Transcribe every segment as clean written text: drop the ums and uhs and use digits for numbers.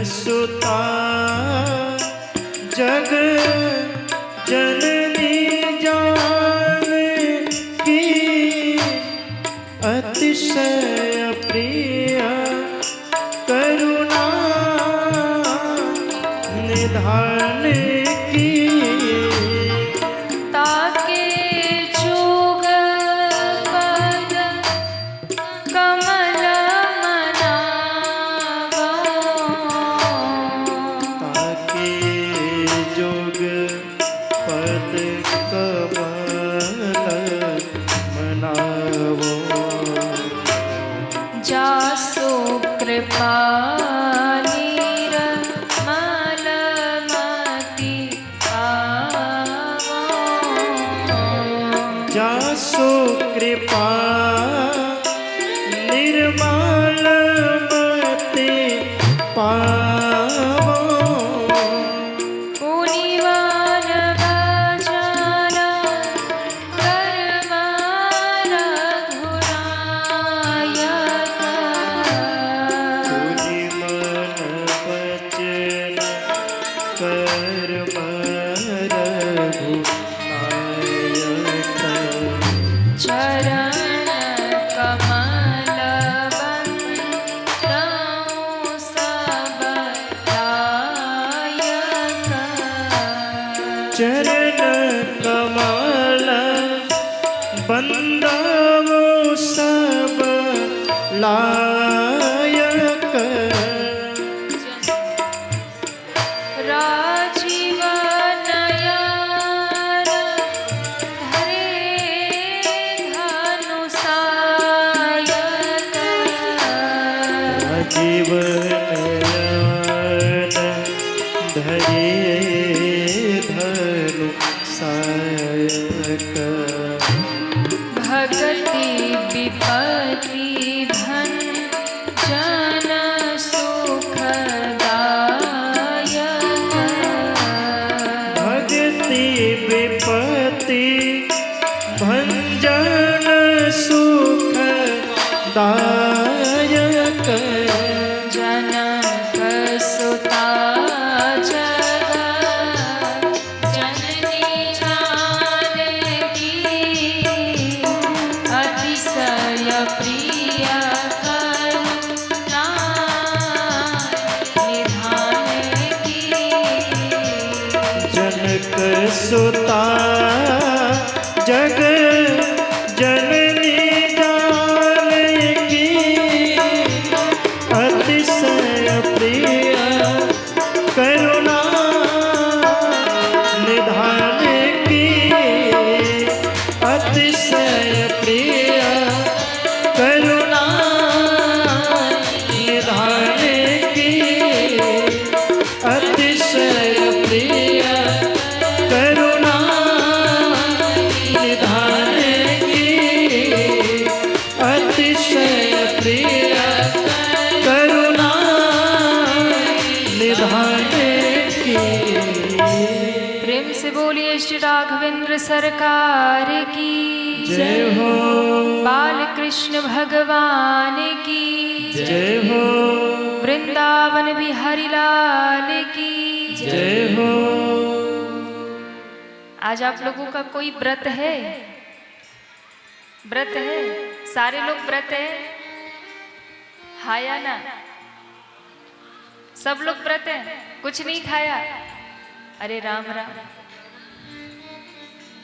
सुता जग जननी जानकी अतिशय प्रिय करुणा निधान की। ताके जुग पद कमल मनावा, ताके जुग पद कमल मनावो। जासो कृपा जासो कृपा निर्मल मति पावो। पुनिवान बजारा कर्मा रघुनायक। पुनिमन बचन कर्म रघुनायक। चरण कमल बंदौ सब लायक। चरण कमल बंदौ सब लायक। राजीव नयन धरे धनु सायक। राजीव नयन धरे धनु सायक। भगति विपत्ति भंजन सुखदायक। भगति विपत्ति भंजन सुखदायक। जनक सुता जगत जननी जानकी अतिशय प्रिय करुणा निधान की। जनक सुता जग जननी जानकी अतिशय प्रिय करुणा निधान की। अतिशय प्रिय करुणा निधान की। अतिशय प्रिय करुणा निधान की। अतिशय प्रिय करुणा निधान की। प्रेम से बोलिए श्री राघवेंद्र सरकार की जय हो। बाल कृष्ण भगवान की जय हो। वृंदावन बिहारी लाल की जय हो। आज आप लोगों का कोई व्रत है? व्रत है? सारे लोग व्रत है? हाँ या ना? सब लोग व्रत है? कुछ नहीं खाया? अरे राम राम।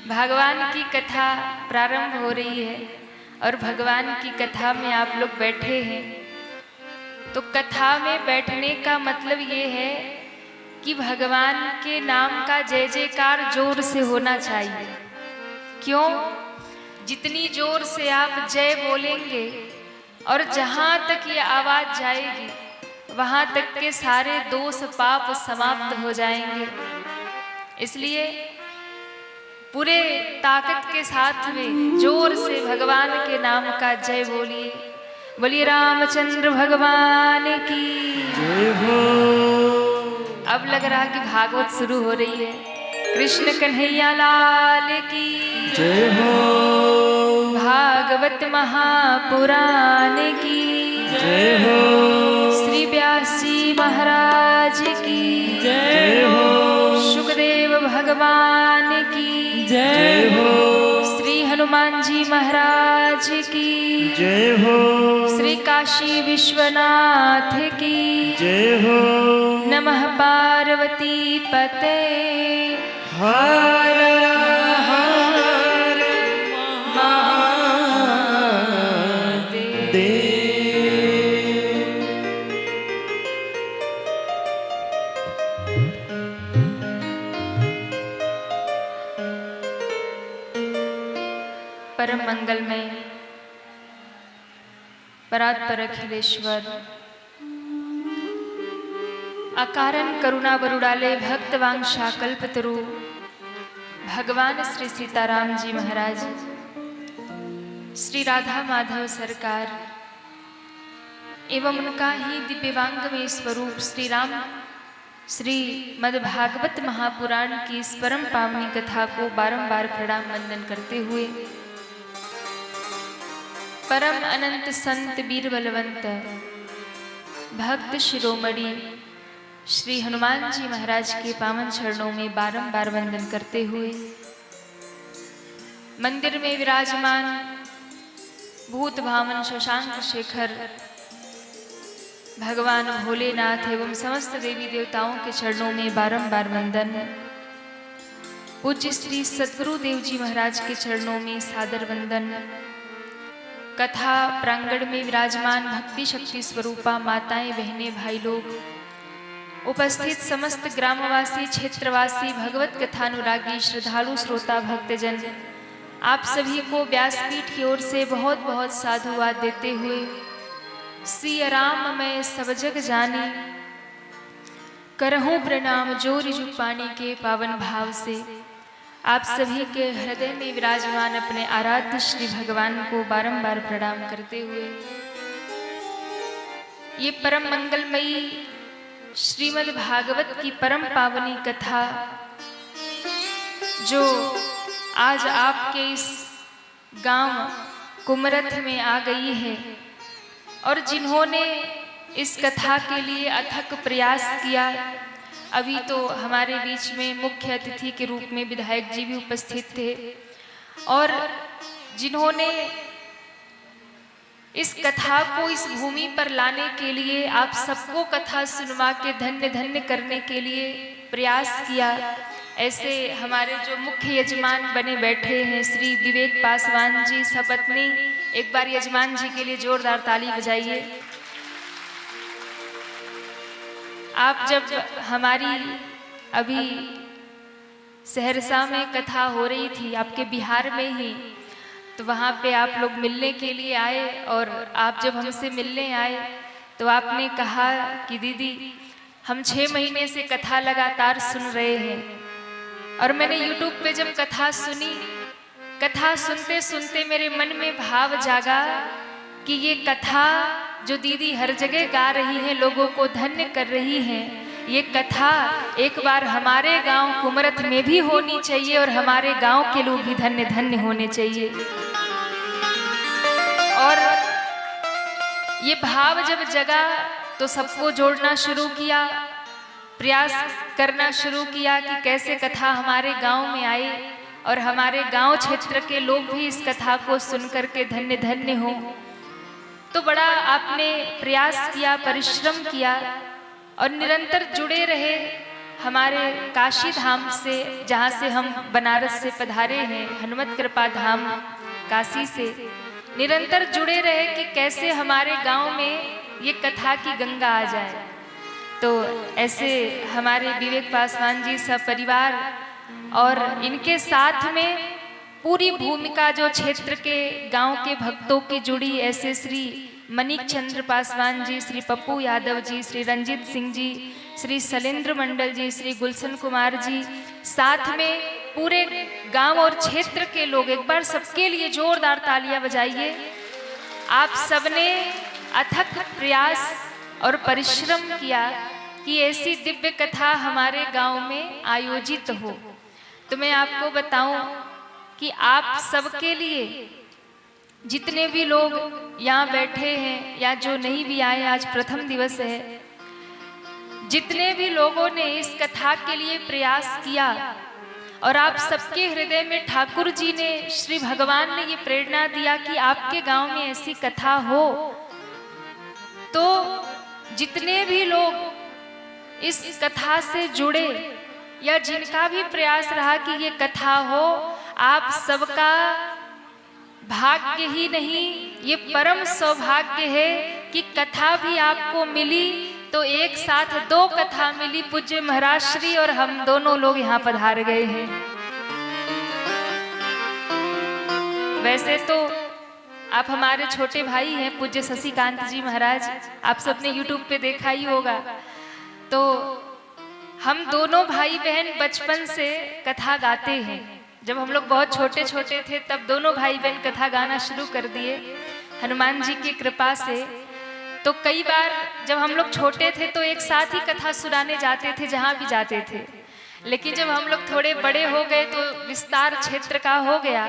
भगवान की कथा प्रारंभ हो रही है और भगवान की कथा में आप लोग बैठे हैं। तो कथा में बैठने का मतलब ये है कि भगवान के नाम का जय जयकार जोर से होना चाहिए। क्यों? जितनी जोर से आप जय बोलेंगे और जहाँ तक ये आवाज़ जाएगी वहाँ तक के सारे दोष पाप समाप्त हो जाएंगे। इसलिए पूरे ताकत के साथ में जोर से भगवान के नाम का जय बोलिए। बोलिए रामचंद्र भगवान की जय हो। अब लग रहा कि भागवत शुरू हो रही है। कृष्ण कन्हैया लाल की जय हो। भागवत महापुराण की जय हो। श्री व्यास जी महाराज हनुमान जी महाराज की जय हो। श्री काशी विश्वनाथ की जय हो। नमः पार्वती पते हर हर महादेव। परम मंगलमय परात्पर अखिलेश्वर अकारण करुणा बरुड़ाले भक्तवांशा कल्पतरु भगवान श्री सीताराम जी महाराज, श्री राधा माधव सरकार एवं उनका ही दिव्यवांगमय स्वरूप श्री राम श्री मद्भागवत महापुराण की इस परम पावनी कथा को बारंबार प्रणाम वंदन करते हुए परम अनंत संत वीर बलवंत भक्त शिरोमणि श्री हनुमान जी महाराज के पावन चरणों में बारंबार वंदन करते हुए मंदिर में विराजमान भूत भावन शशांक शेखर भगवान भोलेनाथ एवं समस्त देवी देवताओं के चरणों में बारंबार वंदन। पूज्य श्री सद्गुरु देव जी महाराज के चरणों में सादर वंदन। कथा प्रांगण में विराजमान भक्ति शक्ति स्वरूपा माताएं बहनें भाई लोग, उपस्थित समस्त ग्रामवासी क्षेत्रवासी भगवत कथानुरागी श्रद्धालु श्रोता भक्तजन, आप सभी को व्यासपीठ की ओर से बहुत बहुत साधुवाद देते हुए सिया राम मैं सब जग जानी, करहूँ प्रणाम जोर जुग पानी के पावन भाव से आप सभी के हृदय में विराजमान अपने आराध्य श्री भगवान को बारंबार प्रणाम करते हुए ये परम मंगलमयी श्रीमद् भागवत की परम पावनी कथा जो आज आपके इस गांव कुमरथ में आ गई है और जिन्होंने इस कथा के लिए अथक प्रयास किया, अभी तो हमारे बीच में मुख्य अतिथि के रूप में विधायक जी भी उपस्थित थे और जिन्होंने इस कथा को इस भूमि पर लाने के लिए आप सबको कथा सुनवा के धन्य धन्य करने के लिए प्रयास किया, ऐसे हमारे जो मुख्य यजमान बने बैठे हैं श्री विवेक पासवान जी सपत्नी, एक बार यजमान जी के लिए जोरदार ताली बजाइए। आप जब हमारी अभी सहरसा में कथा हो रही थी आपके बिहार में ही, तो वहाँ पे आप लोग मिलने के लिए आए और आप जब हमसे मिलने आए तो आपने कहा कि दीदी हम 6 महीने से कथा लगातार सुन रहे हैं और मैंने YouTube पे जब कथा सुनी, कथा सुनते सुनते मेरे मन में भाव जागा कि ये कथा जो दीदी हर जगह गा रही हैं, लोगों को धन्य कर रही हैं, ये कथा एक बार हमारे गांव कुमरथ में भी होनी चाहिए और हमारे गांव के लोग भी धन्य धन्य होने चाहिए। और ये भाव जब जगा तो सबको जोड़ना शुरू किया, प्रयास करना शुरू किया कि कैसे कथा हमारे गांव में आए और हमारे गांव क्षेत्र के लोग भी इस कथा को सुन करके धन्य धन्य हों। तो बड़ा आपने प्रयास किया, परिश्रम किया और निरंतर जुड़े रहे हमारे काशी धाम से, जहाँ से हम बनारस से पधारे हैं, हनुमत कृपा धाम काशी से निरंतर जुड़े रहे कि कैसे हमारे गांव में ये कथा की गंगा आ जाए। तो ऐसे हमारे विवेक पासवान जी सब परिवार और इनके साथ में पूरी भूमिका जो क्षेत्र के गांव के भक्तों की जुड़ी, ऐसे श्री मणिक चंद्र पासवान जी, श्री पप्पू यादव जी, श्री रंजीत सिंह जी, श्री शैलेंद्र मंडल जी, श्री गुलशन कुमार जी, साथ में पूरे गांव और क्षेत्र के लोग, एक बार सबके लिए जोरदार तालियां बजाइए। आप सबने अथक प्रयास और परिश्रम किया कि ऐसी दिव्य कथा हमारे गांव में आयोजित हो। तो मैं आपको बताऊं कि आप सबके लिए, जितने भी लोग यहाँ बैठे हैं या जो नहीं भी आए, आज प्रथम दिवस है, जितने भी लोगों ने इस कथा के लिए प्रयास किया, और आप सबके हृदय में ठाकुर जी ने, श्री भगवान ने ये प्रेरणा दिया कि आपके गांव में ऐसी कथा हो, तो जितने भी लोग इस कथा से जुड़े या जिनका भी प्रयास रहा कि ये कथा हो, आप सबका भाग्य ही नहीं, ये परम सौभाग्य है कि कथा भी आपको मिली, तो एक साथ 2 कथा मिली। पूज्य महाराज श्री और हम दोनों लोग यहाँ पधार गए हैं। वैसे तो आप हमारे छोटे भाई हैं, पूज्य शशिकांत जी महाराज, आप सबने YouTube पे देखा ही होगा। तो हम दोनों भाई बहन बचपन से कथा गाते हैं। जब हम लोग बहुत छोटे छोटे थे तब दोनों भाई बहन कथा गाना शुरू कर दिए हनुमान जी की कृपा से। तो कई बार जब हम लोग छोटे थे तो एक साथ ही कथा सुनाने जाते थे जहाँ भी जाते थे, लेकिन जब हम लोग थोड़े बड़े हो गए तो विस्तार क्षेत्र का हो गया,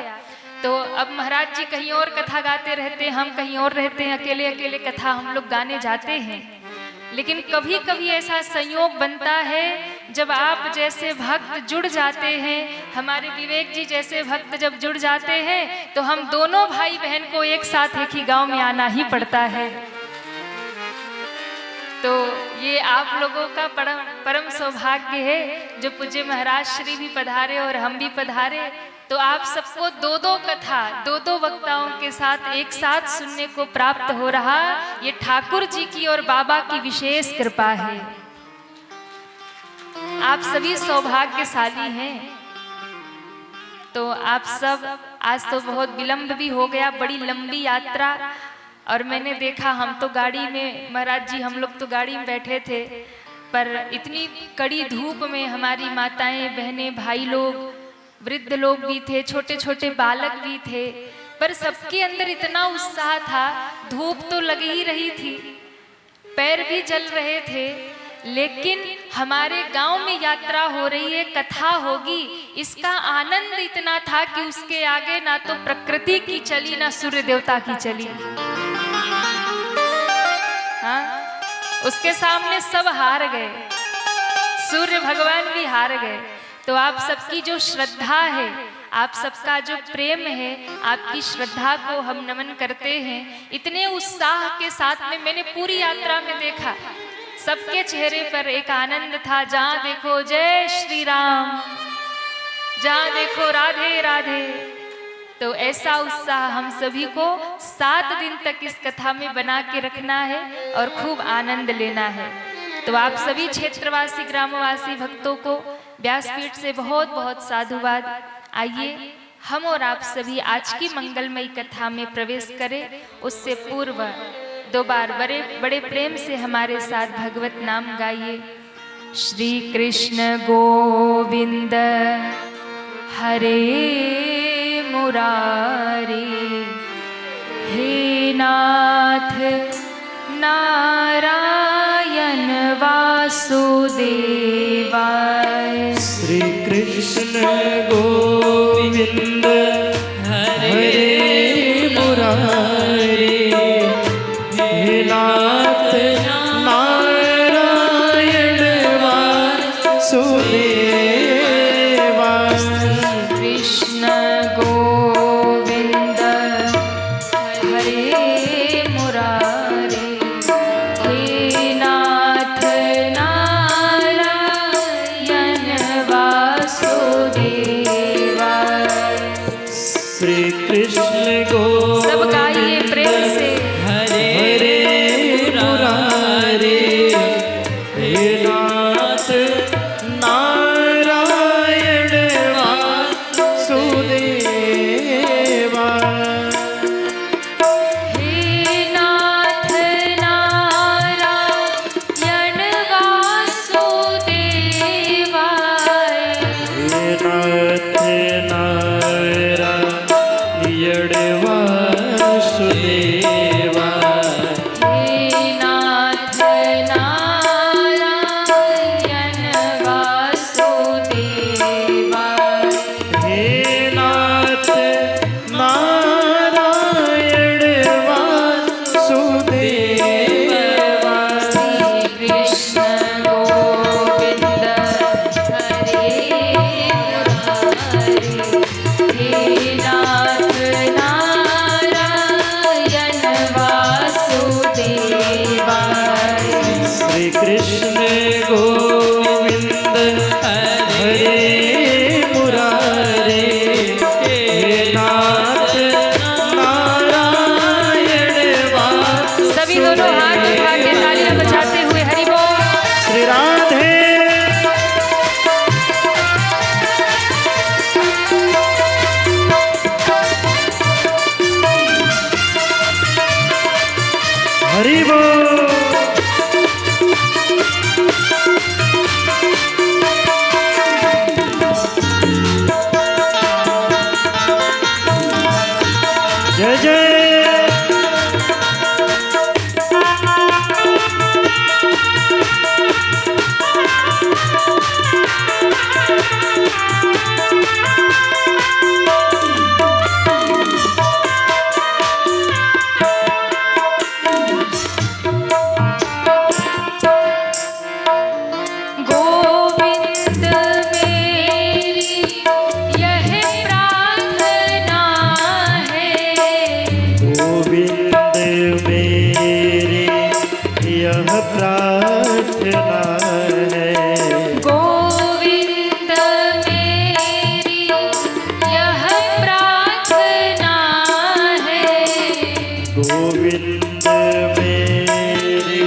तो अब महाराज जी कहीं और कथा गाते रहते, हम कहीं और रहते हैं, अकेले अकेले कथा हम लोग गाने जाते हैं। लेकिन कभी कभी ऐसा संयोग बनता है जब आप जैसे भक्त जुड़ जाते हैं, हमारे विवेक जी जैसे भक्त जब जुड़ जाते हैं, तो हम दोनों भाई बहन को एक साथ एक ही गांव में आना ही पड़ता है। तो ये आप लोगों का परम सौभाग्य है जो पूज्य महाराज श्री भी पधारे और हम भी पधारे। तो आप सबको 2-2 कथा 2-2 वक्ताओं के साथ एक साथ सुनने को प्राप्त हो रहा, ये ठाकुर जी की और बाबा की विशेष कृपा है। आप सभी सौभाग्यशाली हैं। तो आप सब, आज तो बहुत विलंब भी हो गया, बड़ी लंबी यात्रा, और मैंने देखा हम तो गाड़ी में, महाराज जी हम लोग तो गाड़ी में बैठे थे, पर इतनी कड़ी धूप में हमारी माताएं बहनें भाई लोग, वृद्ध लोग भी थे, छोटे छोटे बालक भी थे, पर सबके अंदर इतना उत्साह था। धूप तो लगी ही रही थी, पैर भी जल रहे थे, लेकिन हमारे गांव में यात्रा हो रही है, कथा होगी, इसका आनंद इतना था कि उसके आगे ना तो प्रकृति की चली ना सूर्य देवता की चली। हाँ, उसके सामने सब हार गए, सूर्य भगवान भी हार गए। तो आप सबकी जो श्रद्धा है, आप सबका जो प्रेम है, आपकी श्रद्धा को हम नमन करते हैं। इतने उत्साह के साथ में मैंने पूरी यात्रा में देखा, सबके चेहरे पर एक आनंद था। जहाँ देखो जय श्री राम, जहाँ देखो राधे राधे। तो ऐसा उत्साह हम सभी को 7 दिन तक इस कथा में बना के रखना है और खूब आनंद लेना है। तो आप सभी क्षेत्रवासी ग्रामवासी भक्तों को व्यासपीठ से बहुत बहुत साधुवाद। आइए हम और आप सभी आज की मंगलमयी कथा में प्रवेश करें। उससे पूर्व 2 बार बड़े प्रेम से हमारे साथ भगवत नाम गाइए। श्री कृष्ण गोविंद हरे मुरारी, हे नाथ नारायण वासुदेवाय। श्री कृष्ण गोविंद हरे मुरारी, हे नाथ नारायण वासुदेवाय। कृष्ण गोविंद हरे मुरारी, हे नाथ नारायण वासुदेवाय। श्री कृष्ण गोविंद सब गाइए प्रेम से। हरे मुरारी, हे नाथ नारायण कृष्ण गोविंद हरे मुरारे हे नाथ नारायण वासुदेव। सभी दोनों हाथ उठा के तालियां बजाते हुए हरि बोल। श्री राधे हरि बोल। जय जय गोविंद मेरी यह प्रार्थना है, गोविंद मेरी यह प्रार्थना है, गोविंद मेरी यह प्रार्थना है, गोविंद मेरी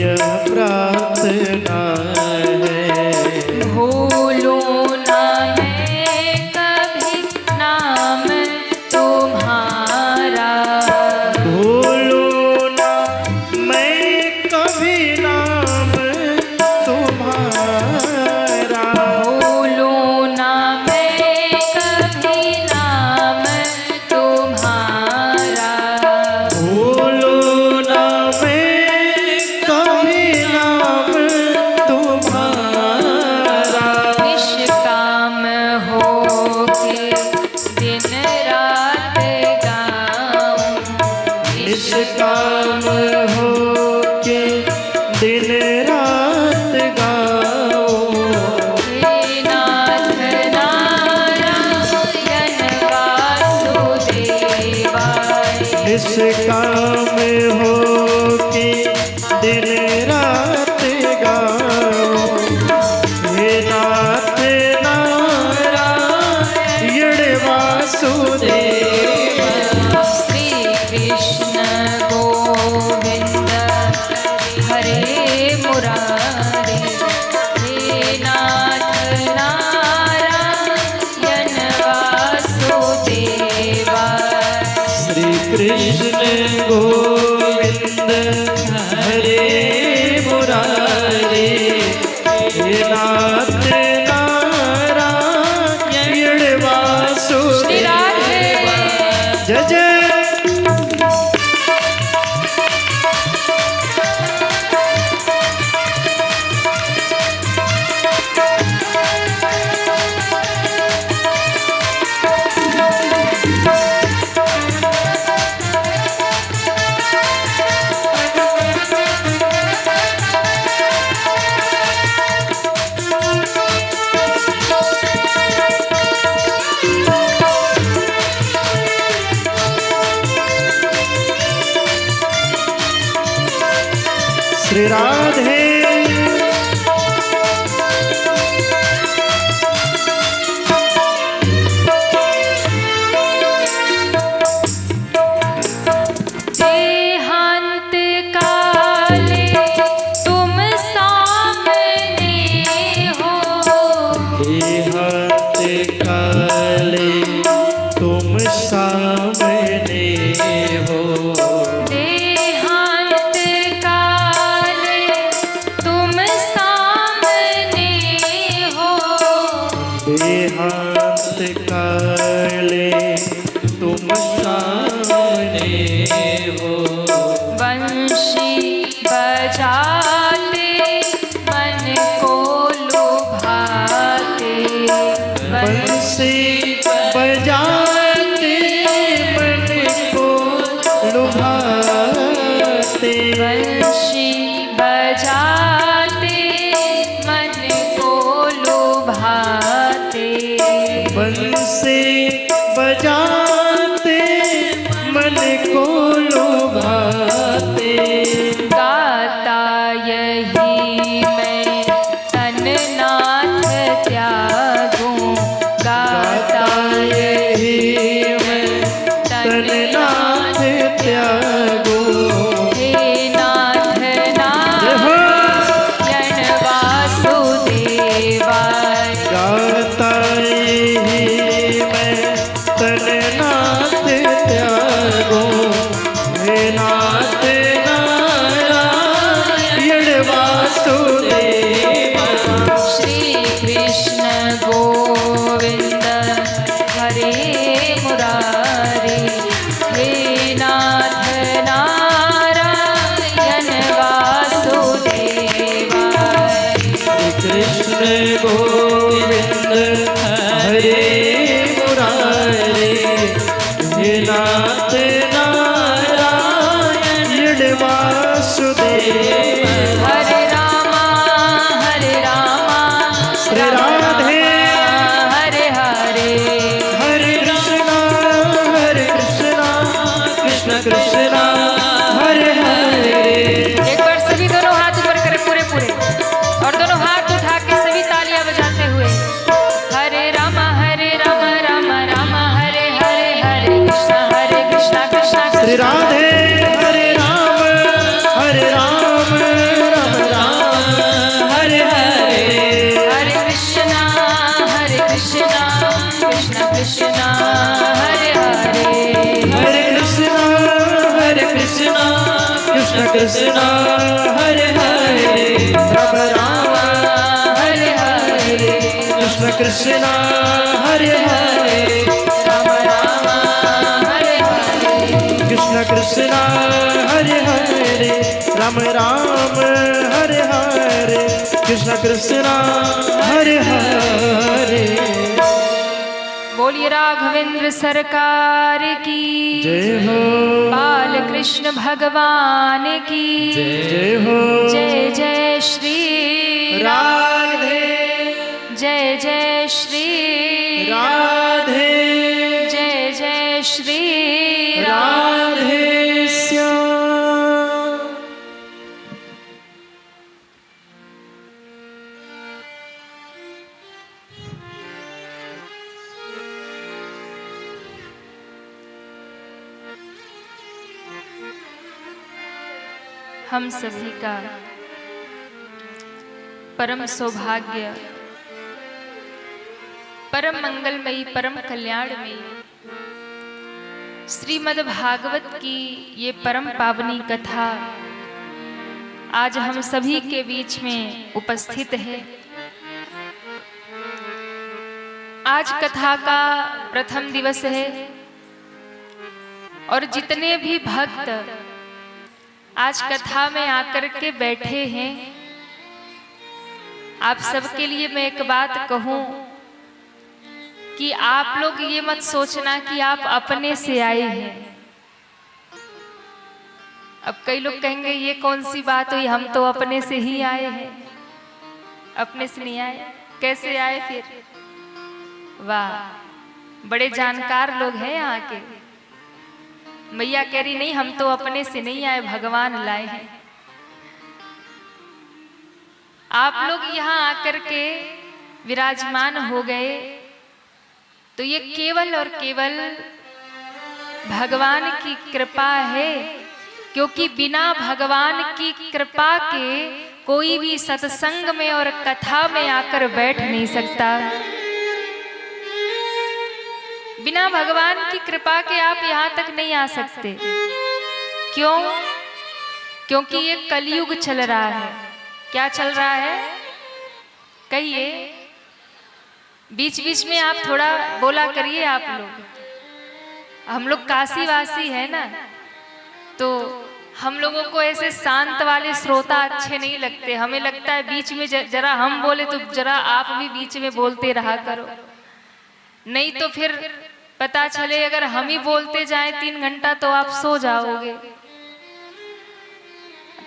यह प्रार्थना है। भूलूं ना मैं कभी नाम तुम्हारा, भूलूं ना मैं कभी नाम तुम्हारा, भूलूं ना मैं कभी नाम तुम्हारा, भूलूं ना मैं कभी नाम तुम्हारा, निष्काम होके दिन रात गाऊं, निष्काम होके दिन रात गाओ। हे नाथ नारायण वासुदेवाय, निष्काम होके दिन रात गाओ। हे नाथ नारायण वासुदेव। श्री कृष्ण गोविंद हरे मुरारे, हे नाथ नारायण वासुदेवा। श्री कृष्ण गोविंद हरे मुरारे हे नाथ नारायण श्री वासुदेव। राधे जय जय श्री राधे देहांत काले तुम सामने हो, देहांत काले तुम सामने हो। देहांत काले गोविंद हरे मुरारे, हे नाथ नारायण वासुदेव। हरे रामा श्री राधे हरे हरे, हरे कृष्णा कृष्ण कृष्णा हरे हरे। एक बार सभी दोनों हाथ ऊपर करें पूरे पूरे, और दोनों हाथ उठा के सभी तालियां बजाते हुए। हरे राम राम राम हरे हरे, हरे कृष्णा कृष्णा कृष्ण। श्री राधे हरे राम राम राम हरे हरे, हरे कृष्णा कृष्ण कृष्ण हरे हरे, हरे कृष्ण कृष्ण कृष्ण हरे हरे, राम राम हरे हरे, कृष्ण कृष्ण हरे हरे, राम राम हरे हरे, कृष्ण कृष्ण हरे हरे, राम राम हरे हरे, कृष्ण कृष्ण हरे हरे। बोलिए राघवेंद्र सरकार की जय हो, बाल कृष्ण भगवान की जय हो, जय जय श्री राधे जय जय श्री राधे जय जय श्री राधे श्याम। हम सभी का परम सौभाग्य, परम मंगलमयी, परम कल्याणमयी श्रीमद् भागवत की ये परम पावनी कथा आज हम सभी के बीच में उपस्थित है। आज कथा का प्रथम दिवस है और जितने भी भक्त आज कथा में आकर के बैठे हैं, आप सबके लिए मैं एक बात कहूं कि आप लोग ये मत सोचना कि आप अपने से आए हैं। अब कई लोग कहेंगे ये कौन सी बात हुई, हम तो अपने से ही आए हैं। अपने से नहीं आए, कैसे आए फिर? वाह, बड़े जानकार लोग हैं यहाँ के। मैया कह रही नहीं, हम तो अपने से नहीं आए, भगवान लाए हैं। आप लोग यहाँ आकर के विराजमान हो गए तो ये केवल और केवल भगवान की कृपा है, क्योंकि बिना भगवान की कृपा के कोई भी सत्संग में और कथा में आकर बैठ नहीं सकता। बिना भगवान की कृपा के आप यहाँ तक नहीं आ सकते। क्यों? क्योंकि ये कलयुग चल रहा है। क्या चल रहा है? कहिए। बीच बीच में आप थोड़ा बोला करिए। आप लोग, हम लोग काशीवासी है ना, तो हम लोगों को ऐसे शांत वाले श्रोता अच्छे नहीं लगते। हमें लगता है बीच में जरा हम बोले तो जरा आप भी बीच में बोलते रहा करो, नहीं तो फिर पता चले अगर हम ही बोलते जाएं 3 घंटा तो आप सो जाओगे।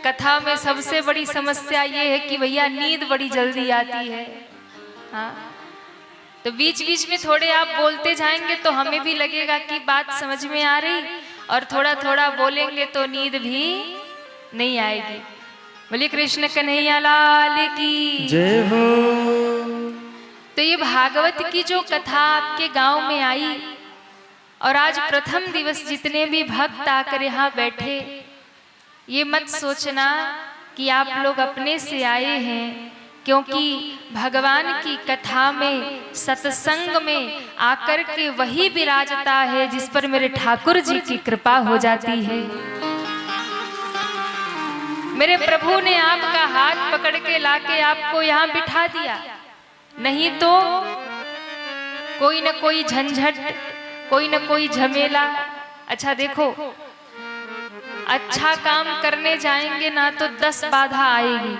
कथा में सबसे बड़ी समस्या ये है कि भैया नींद बड़ी जल्दी आती है। हाँ, तो बीच बीच में थोड़े आप बोलते जाएंगे तो हमें भी लगेगा कि बात समझ में आ रही, और थोड़ा थोड़ा बोलेंगे तो नींद भी नहीं आएगी। बोलिए कृष्ण कन्हैया लाल की जय हो। तो ये भागवत की जो कथा आपके गांव में आई, और आज प्रथम दिवस जितने भी भक्त आकर यहाँ बैठे, ये मत सोचना कि आप लोग अपने से आए हैं, क्योंकि भगवान की कथा में सत्संग में आकर के वही विराजता है जिस पर मेरे ठाकुर जी की कृपा हो जाती है। मेरे प्रभु ने आपका हाथ पकड़ के लाके आपको यहाँ बिठा दिया, नहीं तो कोई न कोई झंझट, कोई न कोई झमेला। अच्छा देखो, अच्छा काम करने जाएंगे ना तो 10 बाधा आएगी।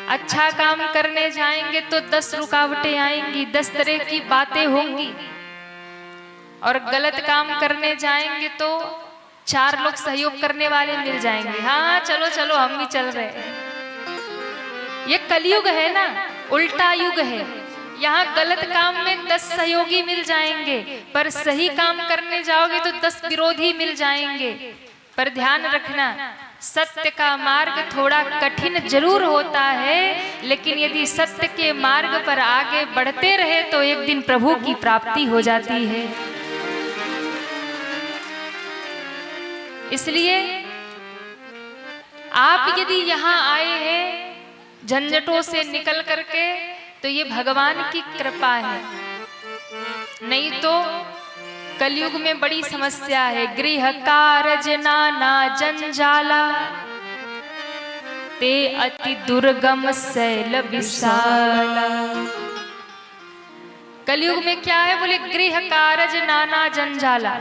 अच्छा काम करने जाएंगे तो 10 रुकावटें आएंगी, 10 तरह की बातें होंगी, और गलत काम करने जाएंगे तो 4 लोग सहयोग करने वाले मिल जाएंगे। हाँ चलो चलो हम भी चल रहे हैं। ये कलयुग है ना, उल्टा युग है। यहाँ गलत काम में 10 सहयोगी मिल जाएंगे, पर सही काम करने जाओगे तो 10 विरोधी मिल जाएंगे। पर ध्यान रखना, सत्य का मार्ग थोड़ा कठिन जरूर होता है, लेकिन यदि सत्य के मार्ग पर आगे बढ़ते रहे तो एक दिन प्रभु की प्राप्ति हो जाती है। इसलिए आप यदि यहाँ आए हैं झंझटों से निकल करके, तो ये भगवान की कृपा है। नहीं तो कलयुग में बड़ी समस्या है। गृह कारज नाना जंजाला, ते अति दुर्गम शैल विशाला। कलयुग में क्या है? बोले गृह कारज नाना जंजाला।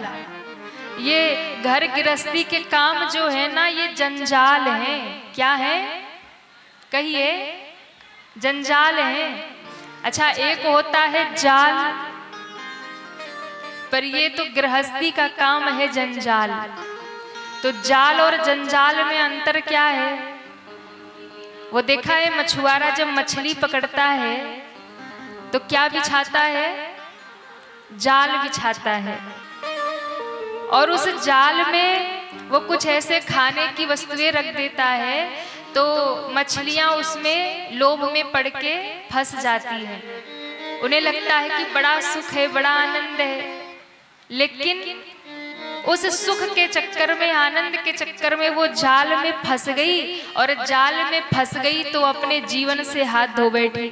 ये घर गृहस्थी के काम जो है ना, ये जंजाल है। क्या है? कहिए। जंजाल है। अच्छा, एक होता है जाल, पर ये तो गृहस्थी का काम है जंजाल। तो जाल और जंजाल में अंतर क्या है? वो देखा है, मछुआरा जब मछली पकड़ता है तो क्या बिछाता है? जाल बिछाता है, और उस जाल में वो कुछ ऐसे खाने की वस्तुएं रख देता है, तो मछलियां उसमें लोभ में पड़ के फंस जाती हैं। उन्हें लगता है कि बड़ा सुख है, बड़ा आनंद है, लेकिन उस सुख के चक्कर में, आनंद के चक्कर में वो जाल में फंस गई, और जाल में फंस गई तो अपने जीवन से हाथ धो बैठी।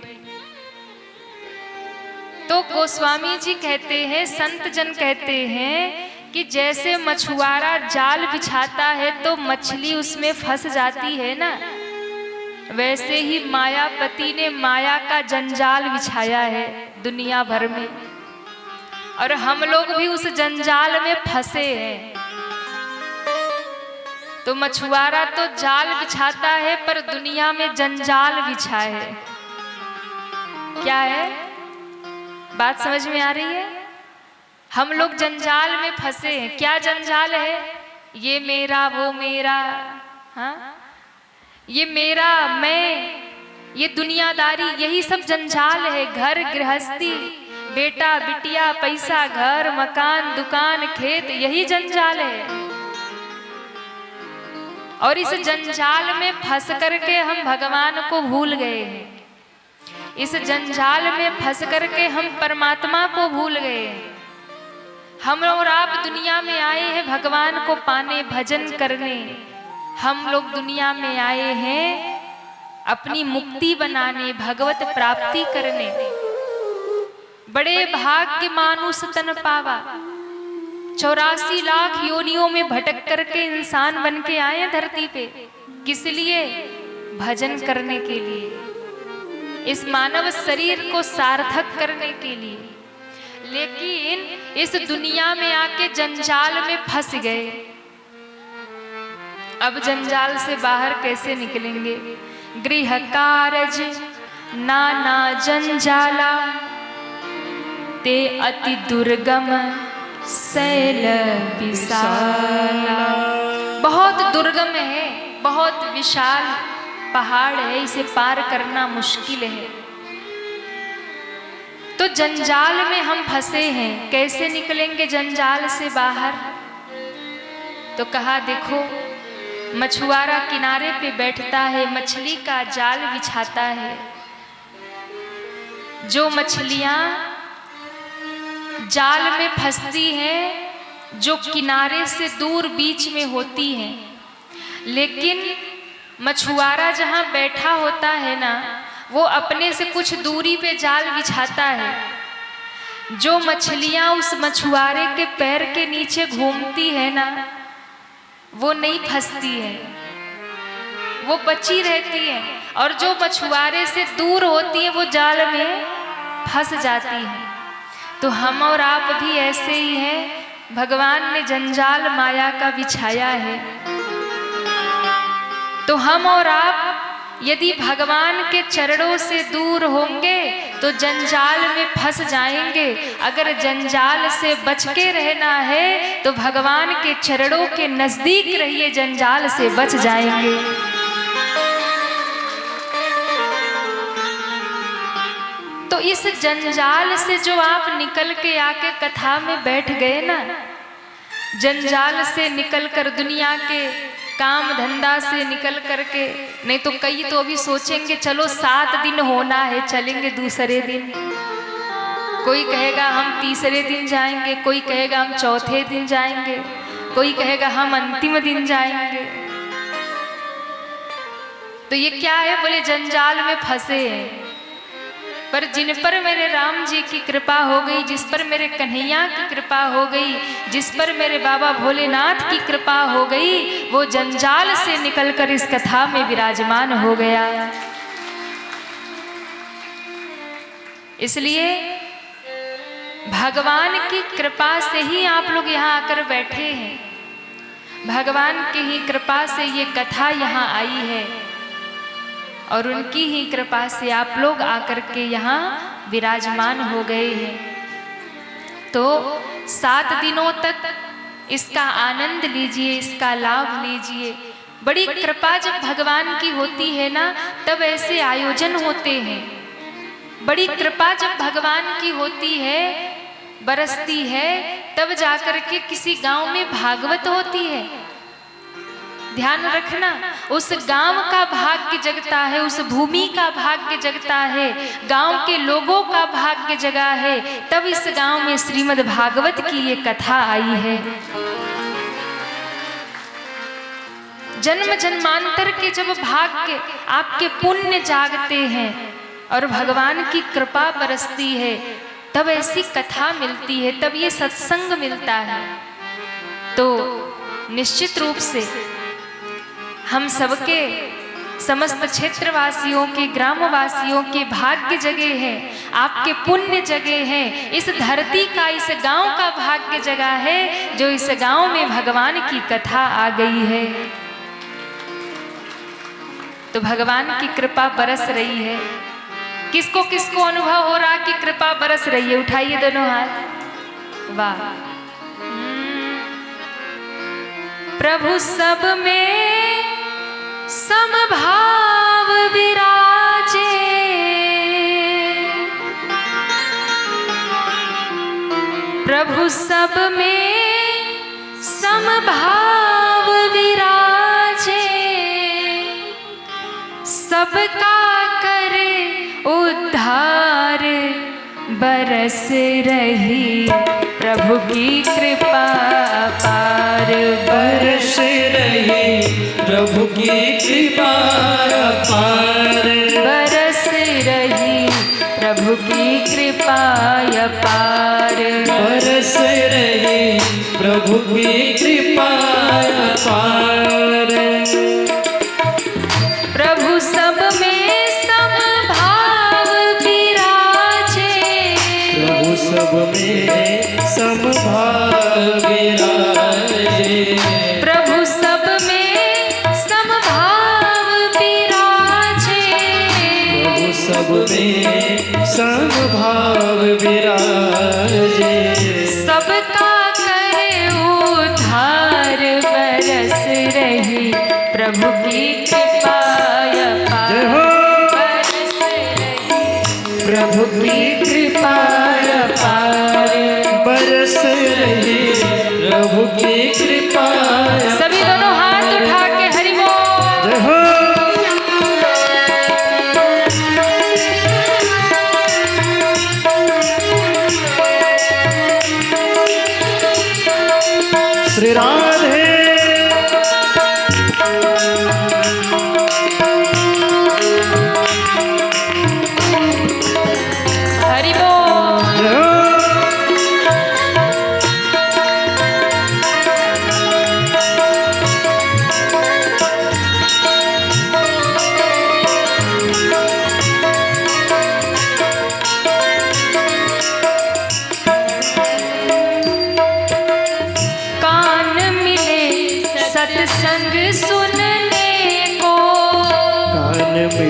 तो गोस्वामी जी कहते हैं, संत जन कहते हैं कि जैसे मछुआरा जाल बिछाता है तो मछली उसमें फंस जाती है ना, वैसे ही मायापति ने माया का जंजाल बिछाया है दुनिया भर में, और हम लोग भी उस जंजाल में फंसे हैं। तो मछुआरा तो जाल बिछाता है, पर दुनिया में जंजाल बिछा है। क्या है? बात समझ में आ रही है? हम लोग जंजाल में फंसे हैं। क्या जंजाल है? ये मेरा, वो मेरा, हाँ, ये मेरा, मैं, ये दुनियादारी, यही सब जंजाल है। घर गृहस्थी, बेटा बिटिया, पैसा, घर मकान, दुकान, खेत, यही जंजाल है। और इस जंजाल में फंस करके हम भगवान को भूल गए हैं। इस जंजाल में फंस करके हम परमात्मा को भूल गए हैं। हम और आप दुनिया में आए हैं भगवान को पाने, भजन करने। हम लोग दुनिया में आए हैं अपनी मुक्ति बनाने, भगवत प्राप्ति करने। बड़े भाग्य मानुष तन पावा। 84 लाख योनियों में भटक करके इंसान बन के आए हैं धरती पे। किस लिए? भजन करने के लिए, इस मानव शरीर को सार्थक करने के लिए। लेकिन इस दुनिया में आके जंजाल में फंस गए। अब जंजाल से बाहर कैसे निकलेंगे? गृह कारज नाना जंजाला, ते अति दुर्गम शैल विशाला। बहुत दुर्गम है, बहुत विशाल पहाड़ है, इसे पार करना मुश्किल है। तो जंजाल में हम फंसे हैं, कैसे निकलेंगे जंजाल से बाहर? तो कहा, देखो, मछुआरा किनारे पे बैठता है, मछली का जाल बिछाता है। जो मछलियां जाल में फंसती हैं, जो किनारे से दूर बीच में होती हैं, लेकिन मछुआरा जहां बैठा होता है ना, वो अपने से कुछ दूरी पे जाल बिछाता है। जो मछलियां उस मछुआरे के पैर के नीचे घूमती है ना, वो नहीं फंसती है, वो बची रहती है। और जो मछुआरे से दूर होती है वो जाल में फंस जाती है। तो हम और आप भी ऐसे ही हैं। भगवान ने जंजाल माया का बिछाया है, तो हम और आप यदि भगवान के चरणों से दूर होंगे तो जंजाल में फंस जाएंगे। अगर जंजाल से बच के रहना है तो भगवान के चरणों के नजदीक रहिए, जंजाल से बच जाएंगे। तो इस जंजाल से जो आप निकल के आके कथा में बैठ गए ना, जंजाल से निकलकर, दुनिया के काम धंधा से निकल करके, नहीं तो कई तो अभी सोचेंगे चलो 7 दिन होना है, चलेंगे दूसरे दिन, कोई कहेगा हम तीसरे दिन जाएंगे, कोई कहेगा हम चौथे दिन जाएंगे, कोई कहेगा हम अंतिम दिन जाएंगे। तो ये क्या है? बोले जंजाल में फंसे हैं। पर जिन पर मेरे राम जी की कृपा हो गई, जिस पर मेरे कन्हैया की कृपा हो गई, जिस पर मेरे बाबा भोलेनाथ की कृपा हो गई, वो जंजाल से निकलकर इस कथा में विराजमान हो गया। इसलिए भगवान की कृपा से ही आप लोग यहाँ आकर बैठे हैं, भगवान की ही कृपा से ये कथा यहाँ आई है और उनकी ही कृपा से आप लोग आकर के यहाँ विराजमान हो गए हैं। तो 7 दिनों तक इसका आनंद लीजिए, इसका लाभ लीजिए। बड़ी कृपा जब भगवान की होती है ना, तब ऐसे आयोजन होते हैं। बड़ी कृपा जब भगवान की होती है, बरसती है, तब जाकर के किसी गांव में भागवत होती है। ध्यान रखना, उस गांव का भाग्य जगता है, उस भूमि का भाग्य जगता है, गांव के लोगों का भाग्य जगा है, तब इस गांव में श्रीमद् भागवत की ये कथा आई है। जन्म जन्मांतर के जब भाग्य आपके पुण्य जागते हैं और भगवान की कृपा बरसती है, तब ऐसी कथा मिलती है, तब ये सत्संग मिलता है। तो निश्चित रूप से हम सबके, समस्त क्षेत्रवासियों के, ग्रामवासियों के भाग्य जगे हैं, आपके पुण्य जगे हैं। इस धरती का, इस गांव का भाग्य जगा है, जो इस गांव में भगवान की कथा आ गई है। तो भगवान की कृपा बरस रही है। किसको किसको अनुभव हो रहा कि कृपा बरस रही है? उठाइए दोनों हाथ। वाह। प्रभु सब में समभाव विराजे, प्रभु सब में समभाव विराजे, सबका करे उद्धार बरस रही प्रभु की कृपा पार, बरस रही प्रभु की कृपा अपार, बरस रही प्रभु की कृपा अपार, बरस रही प्रभु की कृपा अपार। प्रभु सब में समभाव विराजे, प्रभु सब में समभाव विराजे, प्रभु सब में समभाव विराजे, प्रभु सब में समभाव विराजे, सबका करे उद्धार बरस रही प्रभु की कृपा अपार, जय हो। बरस रही प्रभु की कृपा अपार, बरस रही प्रभु की कृपा। सभी दोनों हाथ उठा के हरि बोल। जय हो। श्री राधे।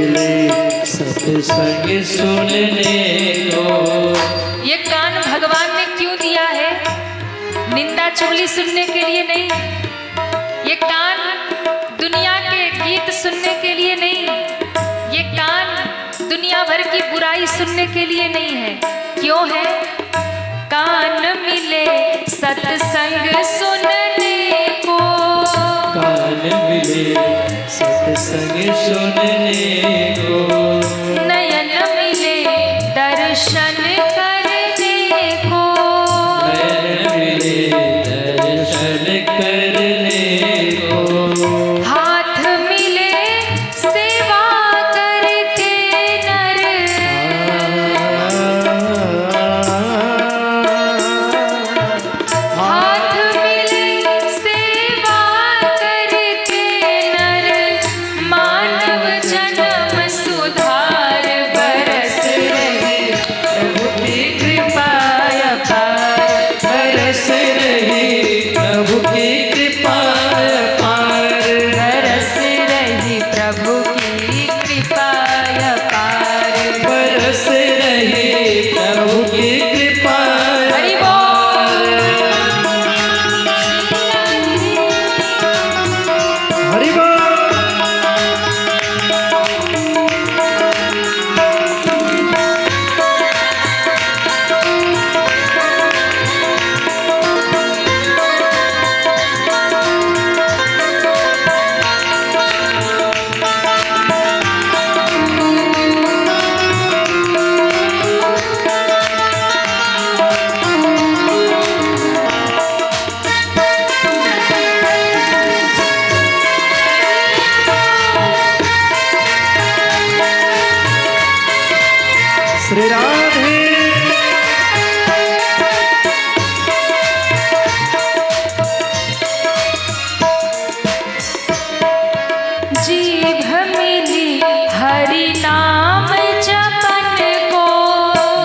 मिले सत्संग सुनने को। ये कान भगवान ने क्यों दिया है? निंदा चुगली सुनने के लिए नहीं, ये कान दुनिया के गीत सुनने के लिए नहीं, ये कान दुनिया भर की बुराई सुनने के लिए नहीं है। क्यों है? कान मिले सत्संग सुनने को, कान मिले सत्संग सुनने को, नयन मिले दर्शन करने को, नयन मिले दर्शन करने को, हाथ मिले सेवा करके नर, हाथ मिले सेवा करके नर, मानव जन्म सुधार बरस रही प्रभु की कृपा अपार, बरस रही प्रभु की कृपा अपार, बरस रही प्रभु की कृपा अपार। बरस रही प्रभु की कृपा हरि बोल। हरि बोल। श्री राधे। जीभ मिली हरि नाम जपन को,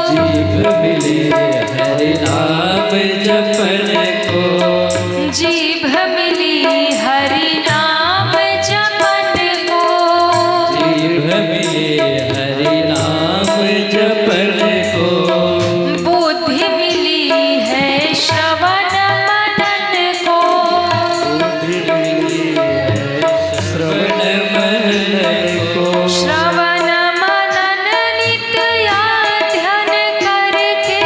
जीभ मिले हरि नाम जपन को, जीभ मिली हरि नाम जपन को, जीभ मिले हरि नाम जपन को, बुद्धि मिली है श्रवण मनन को, बुद्धि मिली है श्रवण मनन को, श्रवण मनन नित्य ध्यान करके,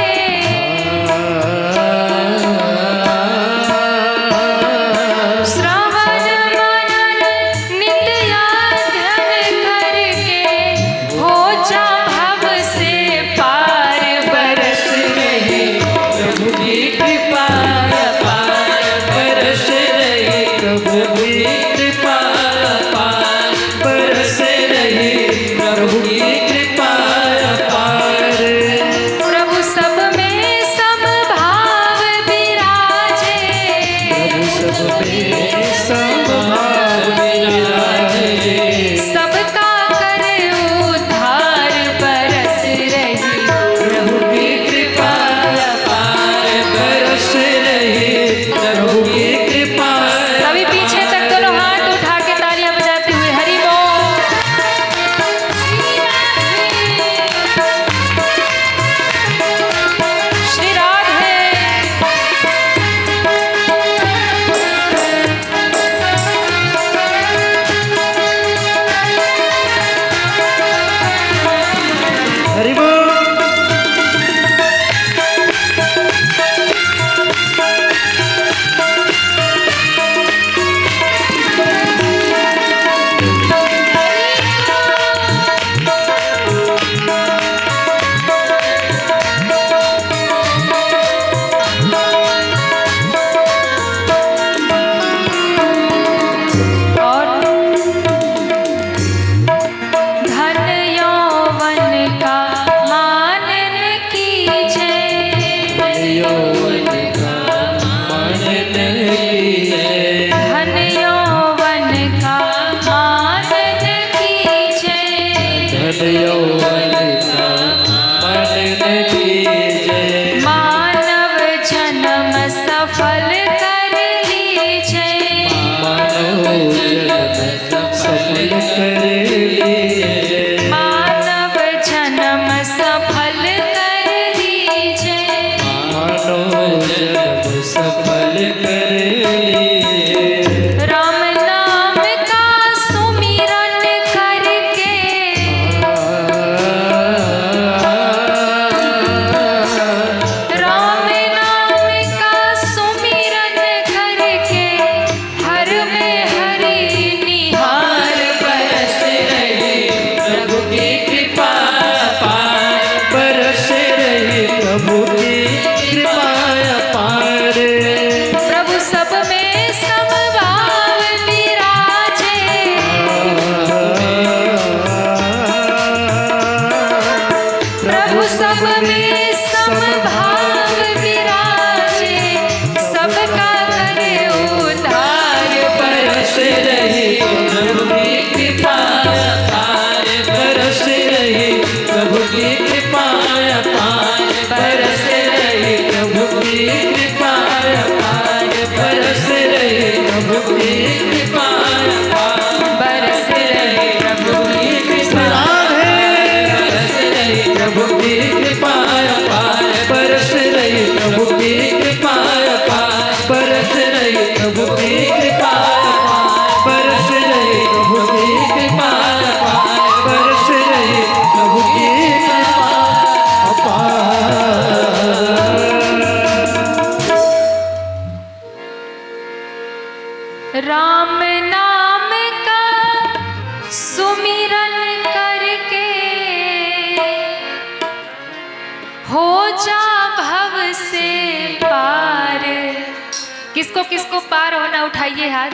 किसको किसको पार होना, उठाइए हाथ।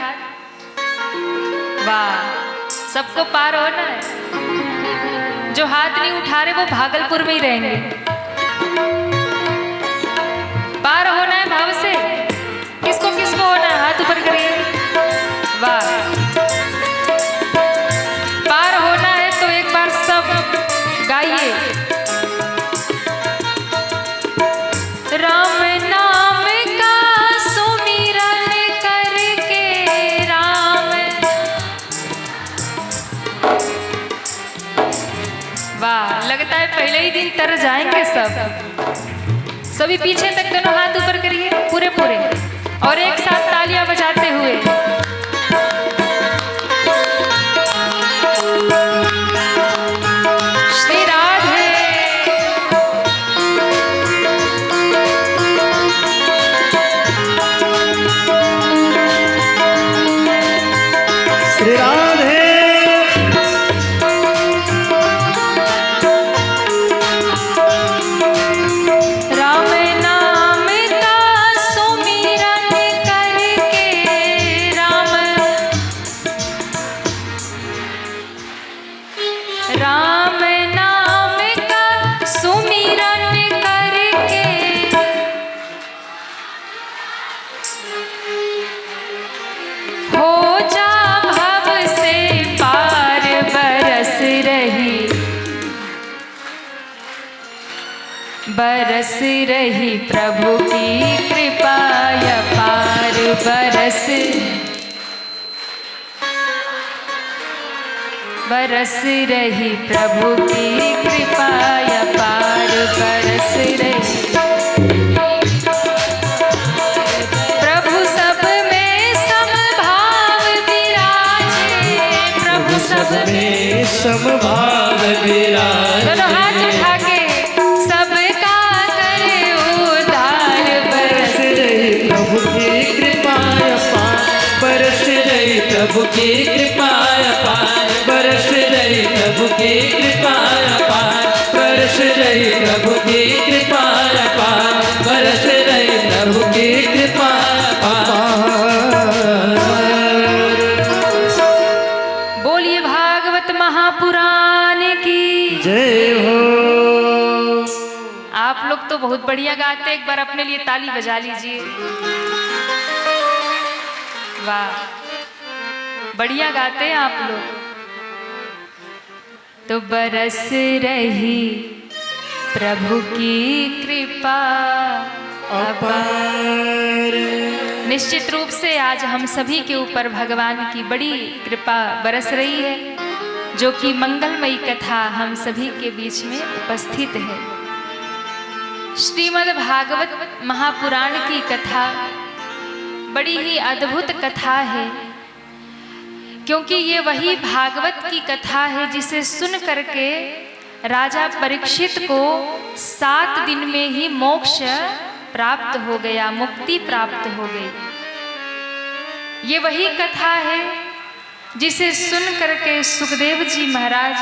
वाह, सबको पार होना है। जो हाथ नहीं उठा रहे वो भागलपुर में ही रहेंगे। पार होना है भाव से। किसको किसको होना है, हाथ ऊपर करिए। वाह, पार होना है तो एक बार सब गाइए। राम नाम का सुमिरन करके, राम। वाह, लगता है पहले ही दिन तर जाएंगे सब। सभी पीछे तक दोनों हाथ ऊपर करिए, पूरे पूरे, और एक साथ तालियां बजाते हुए। श्री राधे। श्री राधे। राम नाम का सुमिरन करके, राम। राम नाम का सुमिरन करके, हो जा भव से पार, बरस रही प्रभु की कृपा अपार। बरस रही प्रभु की कृपा अपार। बरस रही प्रभु सब में समभाव विराजे। प्रभु सब में समभाव विराज। दोनों हाथ उठा के सबका करे उद्धार। बरस प्रभु की कृपा अपार। बरस रही प्रभु की कृपा अपार। बरस रही प्रभु की कृपा अपार। बरस रही प्रभु की कृपा अपार। बरस रही प्रभु की कृपा अपार। बोलिए भागवत महापुराण की जय हो। आप लोग तो बहुत बढ़िया गाते, एक बार अपने लिए ताली बजा लीजिए। वाह, बढ़िया गाते हैं आप लोग। तो बरस रही प्रभु की कृपा अपार। निश्चित रूप से आज हम सभी के ऊपर भगवान की बड़ी कृपा बरस रही है, जो कि मंगलमयी कथा हम सभी के बीच में उपस्थित है। श्रीमद् भागवत महापुराण की कथा बड़ी ही अद्भुत कथा है, क्योंकि ये वही भागवत की कथा है जिसे सुन करके राजा परीक्षित को 7 दिन में ही मोक्ष प्राप्त हो गया, मुक्ति प्राप्त हो गई। ये वही कथा है जिसे सुन करके सुखदेव जी महाराज,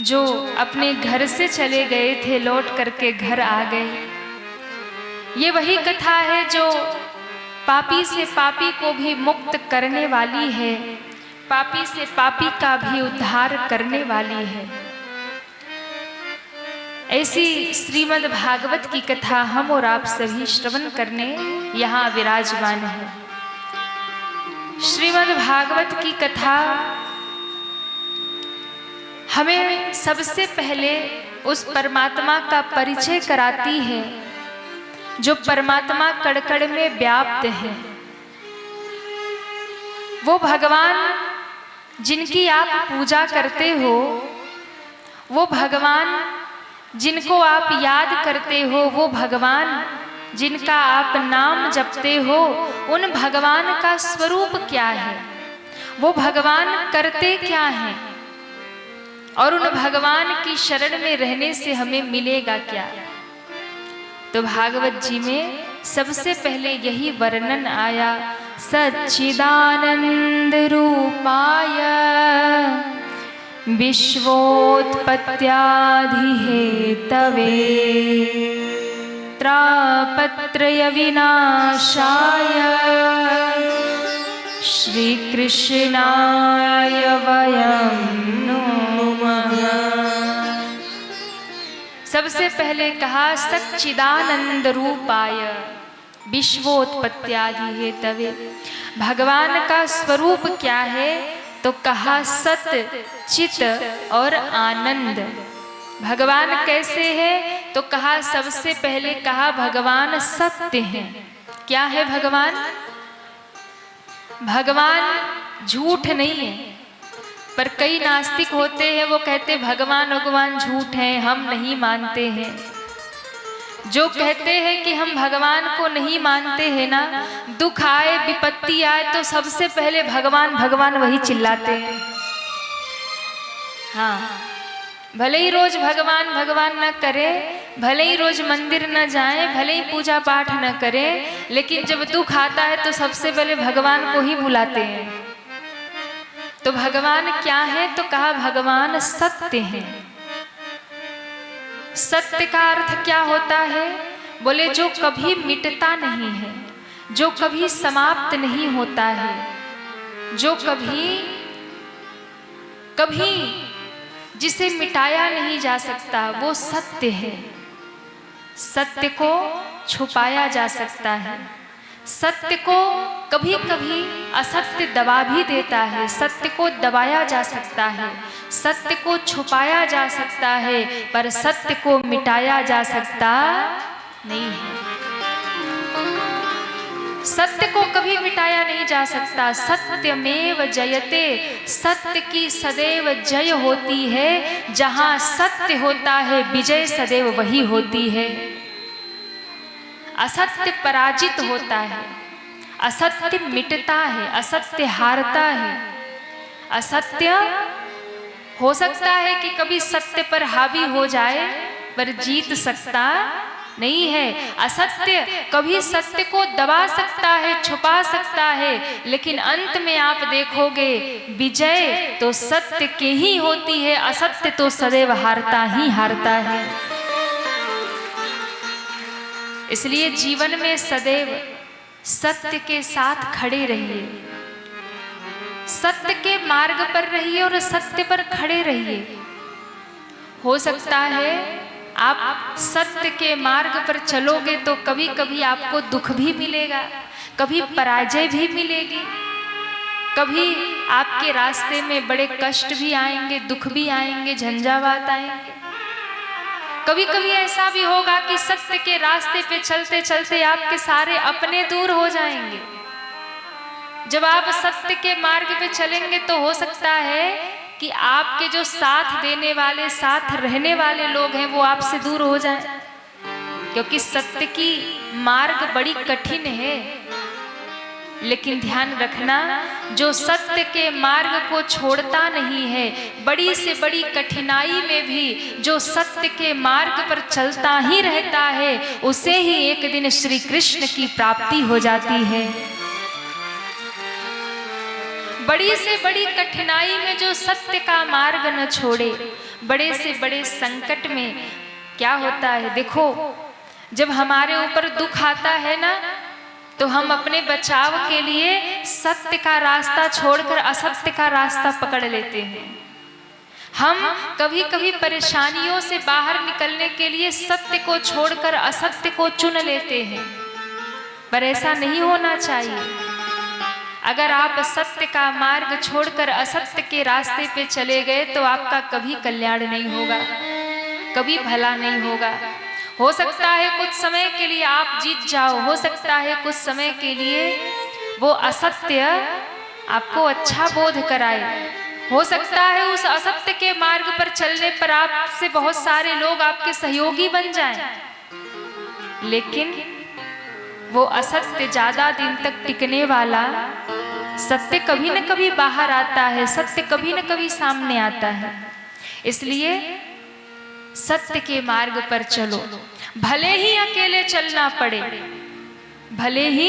जो अपने घर से चले गए थे, लौट करके घर आ गए। ये वही कथा है जो पापी से पापी को भी मुक्त करने वाली है, पापी से पापी का भी उद्धार करने वाली है। ऐसी श्रीमद् भागवत की कथा हम और आप सभी श्रवण करने यहाँ विराजमान है। श्रीमद् भागवत की कथा हमें सबसे पहले उस परमात्मा का परिचय कराती है जो परमात्मा कण-कण में व्याप्त है। वो भगवान जिनकी आप पूजा करते हो, वो भगवान जिनको आप याद करते हो, वो भगवान जिनका आप नाम जपते हो, उन भगवान का स्वरूप क्या है, वो भगवान करते क्या हैं, और उन भगवान की शरण में रहने से हमें मिलेगा क्या। तो भागवत जी में सबसे पहले यही वर्णन आया, सच्चिदानंद रूपाय विश्वोत्पत्त्यादि हेतवे। तापत्रय विनाशाय श्री कृष्णाय वयं नमः। सबसे पहले कहा सच्चिदानंद रूपाय विश्वोत्पत्त्यादि हेतवे। भगवान का स्वरूप क्या है? तो कहा सत, चित और आनंद। भगवान कैसे है? तो कहा सबसे पहले कहा भगवान सत्य है। क्या है भगवान? भगवान झूठ नहीं है। पर कई नास्तिक होते हैं, वो कहते भगवान झूठ हैं, हम नहीं मानते हैं। जो कहते हैं कि हम भगवान को नहीं मानते हैं ना, दुख आए विपत्ति आए तो सबसे पहले भगवान वही चिल्लाते हैं। हाँ, भले ही रोज भगवान न करे, भले ही रोज मंदिर न जाए, भले ही पूजा पाठ न करे, लेकिन जब दुख आता है तो सबसे पहले भगवान को ही बुलाते हैं। तो भगवान क्या है? तो कहा भगवान सत्य है। सत्य का अर्थ क्या होता है? बोले जो कभी मिटता नहीं है, जो कभी समाप्त नहीं होता है, जो कभी जिसे मिटाया नहीं जा सकता, वो सत्य है। सत्य को छुपाया जा सकता है, सत्य को कभी कभी असत्य दबा भी देता है, सत्य को दबाया जा सकता है, सत्य को छुपाया जा सकता है, पर सत्य को मिटाया जा सकता नहीं है। सत्य को कभी मिटाया नहीं जा सकता। सत्यमेव जयते, सत्य की सदैव जय होती है। जहां सत्य होता है विजय सदैव वही होती है। असत्य पराजित होता है, असत्य मिटता है, असत्य हारता है। असत्य हो सकता है कि कभी सत्य पर हावी हो जाए, पर जीत सकता नहीं है। असत्य कभी सत्य को दबा सकता है, छुपा सकता है, लेकिन अंत में आप देखोगे विजय तो सत्य के ही होती है। असत्य तो सदैव हारता ही हारता है। इसलिए जीवन में सदैव सत्य के साथ खड़े रहिए, सत्य के मार्ग पर रहिए और सत्य पर खड़े रहिए। हो सकता है आप सत्य के मार्ग पर चलोगे तो कभी कभी आपको दुख भी मिलेगा, कभी पराजय भी मिलेगी, कभी आपके रास्ते में बड़े कष्ट भी आएंगे, दुख भी आएंगे, झंझावात आएंगे। कभी कभी ऐसा भी होगा कि सत्य के रास्ते पे चलते चलते आपके सारे अपने दूर हो जाएंगे। जब आप सत्य के मार्ग पे चलेंगे तो हो सकता है कि आपके जो साथ देने वाले, साथ रहने वाले लोग हैं, वो आपसे दूर हो जाएं, क्योंकि सत्य की मार्ग बड़ी कठिन है। लेकिन ध्यान रखना, जो सत्य के मार्ग को छोड़ता नहीं है, बड़ी से बड़ी कठिनाई में भी जो सत्य के मार्ग पर चलता ही रहता है, उसे ही एक दिन श्री कृष्ण की प्राप्ति हो जाती है। बड़ी से बड़ी कठिनाई में जो सत्य का मार्ग न छोड़े, बड़े से बड़े संकट में क्या होता है, देखो जब हमारे ऊपर दुख आता है ना, तो हम अपने बचाव के लिए सत्य का रास्ता छोड़कर असत्य का रास्ता पकड़ लेते हैं। हम कभी कभी परेशानियों से बाहर निकलने के लिए सत्य को छोड़कर असत्य को चुन लेते हैं, पर ऐसा नहीं होना चाहिए। अगर आप सत्य का मार्ग छोड़कर असत्य के रास्ते पे चले गए तो आपका कभी कल्याण नहीं होगा, कभी भला नहीं होगा। हो सकता है कुछ समय के लिए आप जीत जाओ, हो सकता है कुछ समय के लिए वो असत्य आपको अच्छा बोध कराए, हो सकता है उस असत्य के मार्ग पर चलने पर आपसे बहुत सारे लोग आपके सहयोगी बन जाएं, लेकिन वो असत्य ज्यादा दिन तक टिकने वाला, सत्य कभी न कभी बाहर आता है, सत्य कभी न कभी सामने आता है। इसलिए सत्य के मार्ग पर चलो, भले ही अकेले चलना पड़े, भले ही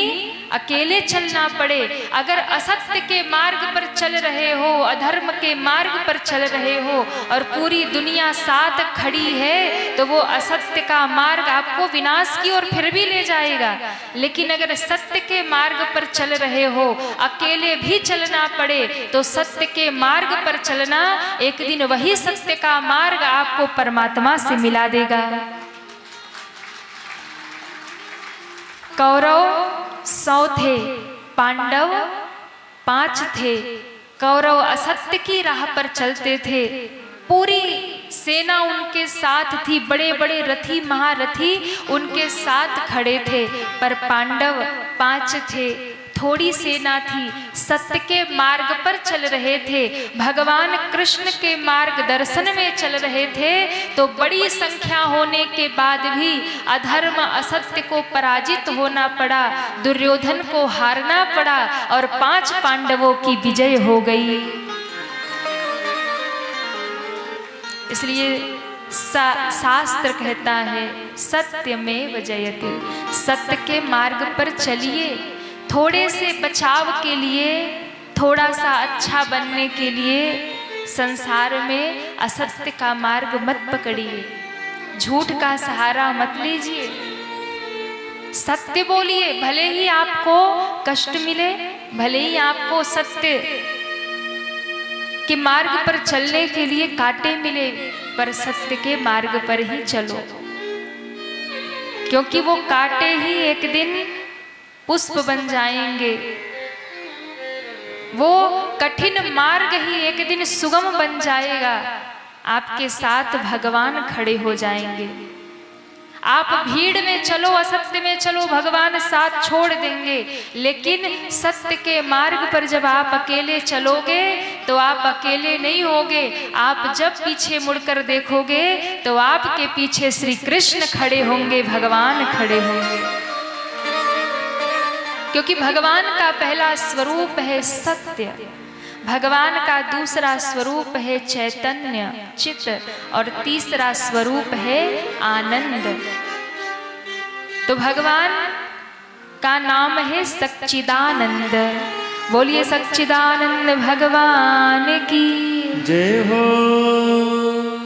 अकेले चलना पड़े, अगर असत्य के मार्ग पर चल रहे हो, अधर्म के मार्ग पर चल रहे हो और पूरी दुनिया साथ खड़ी है, तो वो असत्य का मार्ग आपको विनाश की ओर फिर भी ले जाएगा। लेकिन अगर सत्य के मार्ग पर चल रहे हो, अकेले भी चलना पड़े, तो सत्य के मार्ग पर चलना, एक दिन वही सत्य का मार्ग आपको परमात्मा से मिला देगा। कौरव 100 थे, पांडव 5 थे। कौरव असत्य की राह पर चलते थे, पूरी सेना उनके साथ थी, बड़े बड़े रथी महारथी उनके साथ खड़े थे। पर पांडव 5 थे, थोड़ी सेना थी, सत्य के मार्ग पर चल रहे थे, भगवान कृष्ण के मार्गदर्शन में चल रहे थे। तो बड़ी संख्या होने के बाद भी अधर्म असत्य को पराजित होना पड़ा, दुर्योधन को हारना पड़ा और 5 पांडवों की विजय हो गई। इसलिए शास्त्र कहता है सत्यमेव जयते, सत्य के मार्ग पर चलिए। थोड़े से बचाव के लिए, थोड़ा सा अच्छा बनने के लिए संसार में असत्य का मार्ग मत पकड़िए, झूठ का सहारा मत लीजिए, सत्य बोलिए। भले ही आपको कष्ट मिले, भले ही आपको सत्य के मार्ग पर चलने के लिए कांटे मिले, पर सत्य के मार्ग पर ही चलो, क्योंकि वो कांटे ही एक दिन पुष्प बन जाएंगे, वो कठिन मार्ग ही एक दिन सुगम बन जाएगा। आपके साथ भगवान खड़े हो जाएंगे। आप भीड़ में चलो, असत्य में चलो, भगवान साथ छोड़ देंगे। लेकिन सत्य के मार्ग पर जब आप अकेले चलोगे तो आप अकेले नहीं होगे। आप जब पीछे मुड़कर देखोगे तो आपके पीछे श्री कृष्ण खड़े होंगे, भगवान खड़े होंगे। क्योंकि भगवान का पहला स्वरूप है सत्य, भगवान का दूसरा स्वरूप है चैतन्य चित्त और तीसरा स्वरूप है आनंद। तो भगवान का नाम है सच्चिदानंद। बोलिए सच्चिदानंद भगवान की जय हो।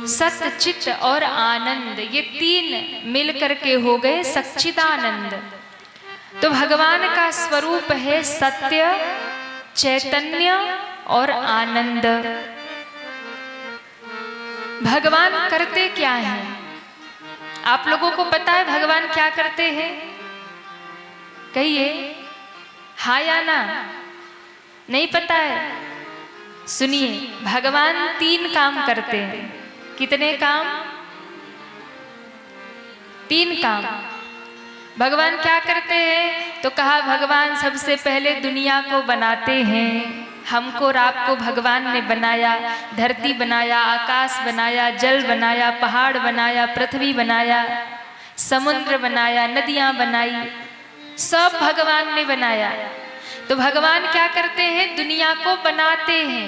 सत्य चित्त और आनंद, ये 3 मिलकर के हो गए सच्चिदानंद। तो भगवान का स्वरूप है सत्य, चैतन्य और आनंद। भगवान करते क्या हैं? आप लोगों को पता है भगवान क्या करते हैं? कहिए हाँ या ना। नहीं पता है? सुनिए, भगवान 3 काम करते हैं। कितने काम? 3 काम। भगवान क्या करते हैं? तो कहा भगवान सबसे पहले दुनिया को बनाते हैं। हमको और आपको भगवान ने बनाया, धरती बनाया, आकाश बनाया, जल बनाया, पहाड़ बनाया, पृथ्वी बनाया, समुद्र बनाया, नदियां बनाई, सब भगवान ने बनाया। तो भगवान क्या करते हैं? दुनिया को बनाते हैं।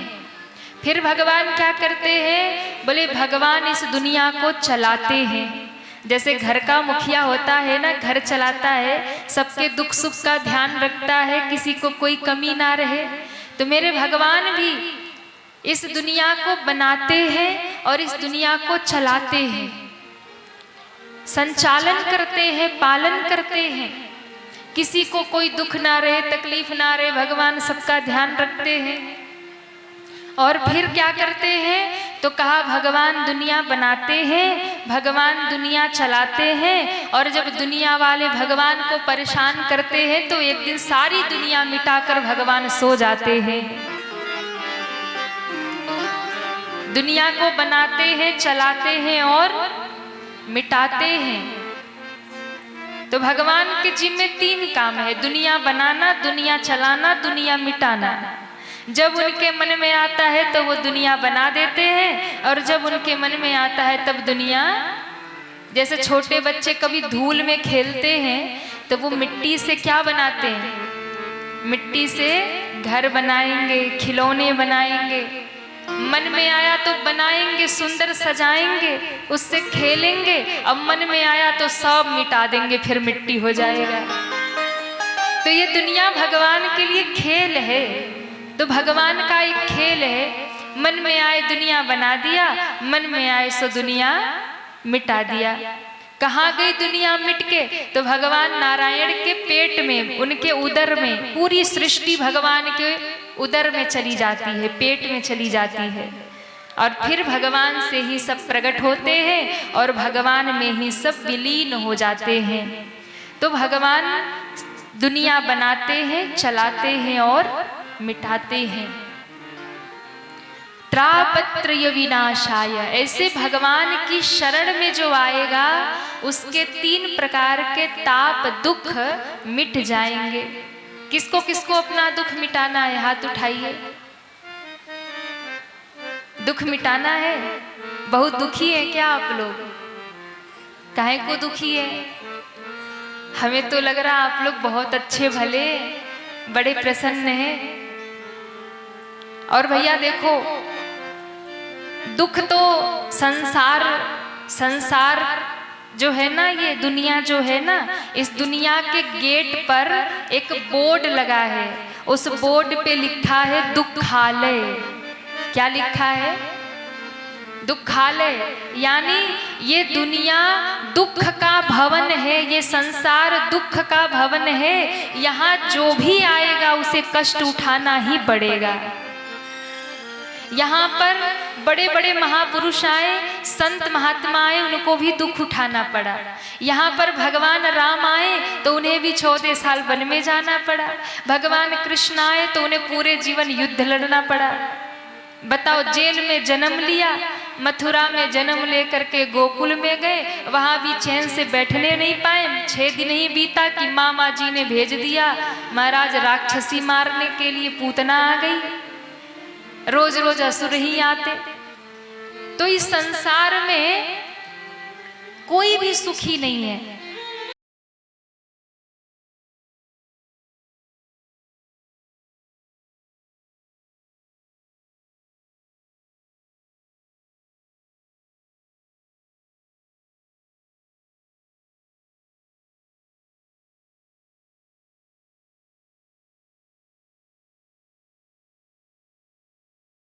फिर भगवान क्या करते हैं? बोले भगवान इस दुनिया को चलाते हैं। जैसे घर का मुखिया होता है ना, घर चलाता है, सबके दुख सुख का ध्यान रखता है, किसी को कोई कमी ना रहे। तो मेरे भगवान भी इस दुनिया को बनाते हैं और इस दुनिया को चलाते हैं, संचालन करते हैं, पालन करते हैं। किसी को कोई दुख ना रहे, तकलीफ ना रहे, भगवान सबका ध्यान रखते हैं। और फिर क्या करते हैं? तो कहा भगवान दुनिया बनाते हैं, भगवान दुनिया चलाते हैं। और जब दुनिया वाले भगवान को परेशान करते हैं तो एक दिन सारी दुनिया मिटाकर भगवान सो जाते हैं। दुनिया को बनाते हैं, चलाते हैं और मिटाते हैं। तो भगवान के जिम्मे 3 काम है, दुनिया बनाना, दुनिया चलाना, दुनिया मिटाना। जब उनके मन में आता है तो वो दुनिया बना देते हैं, और जब उनके मन में आता है तब दुनिया, जैसे छोटे बच्चे कभी धूल में खेलते हैं तो वो मिट्टी से क्या बनाते हैं? मिट्टी से घर बनाएंगे, खिलौने बनाएंगे, मन में आया तो बनाएंगे, सुंदर सजाएंगे, उससे खेलेंगे। अब मन में आया तो सब मिटा देंगे, फिर मिट्टी हो जाएगा। तो ये दुनिया भगवान के लिए खेल है, तो भगवान का एक खेल है। मन में आए दुनिया बना दिया, मन में आए सो दुनिया मिटा दिया। कहाँ गई दुनिया मिट के? तो भगवान नारायण के पेट में, उनके उदर में, पूरी सृष्टि भगवान के उदर में चली जाती है, पेट में चली जाती है। और फिर भगवान से ही सब प्रकट होते हैं और भगवान में ही सब विलीन हो जाते हैं। तो भगवान दुनिया बनाते हैं, चलाते हैं और मिटाते हैं। त्रापत्रय विनाशाय, ऐसे भगवान की शरण में जो आएगा उसके 3 प्रकार के ताप दुख मिट जाएंगे। किसको किसको अपना दुख मिटाना है? हाथ उठाइए। दुख मिटाना है? बहुत दुखी है क्या आप लोग? काहे को दुखी है? हमें तो लग रहा आप लोग बहुत अच्छे भले, बड़े प्रसन्न हैं। और भैया देखो, दुख तो संसार जो है ना, ये दुनिया जो है ना, इस दुनिया के गेट पर एक बोर्ड लगा है। उस बोर्ड पे लिखा है दुखालय। क्या लिखा है? दुखालय। यानी ये दुनिया दुख का भवन है, ये संसार दुख का भवन है। यहाँ जो भी आएगा उसे कष्ट उठाना ही पड़ेगा। यहाँ पर बड़े बड़े महापुरुष आए, संत महात्मा आए, उनको भी दुख उठाना पड़ा। यहाँ पर भगवान राम आए तो उन्हें भी 14 साल वन में जाना पड़ा। भगवान कृष्ण आए तो उन्हें पूरे जीवन युद्ध लड़ना पड़ा। बताओ, जेल में जन्म लिया, मथुरा में जन्म लेकर के गोकुल में गए, वहाँ भी चैन से बैठने नहीं पाए। 6 दिन ही बीता कि मामा जी ने भेज दिया, महाराज राक्षसी मारने के लिए पूतना आ गई। रोज रोज असुर ही आते। तो इस संसार में कोई भी सुखी नहीं है।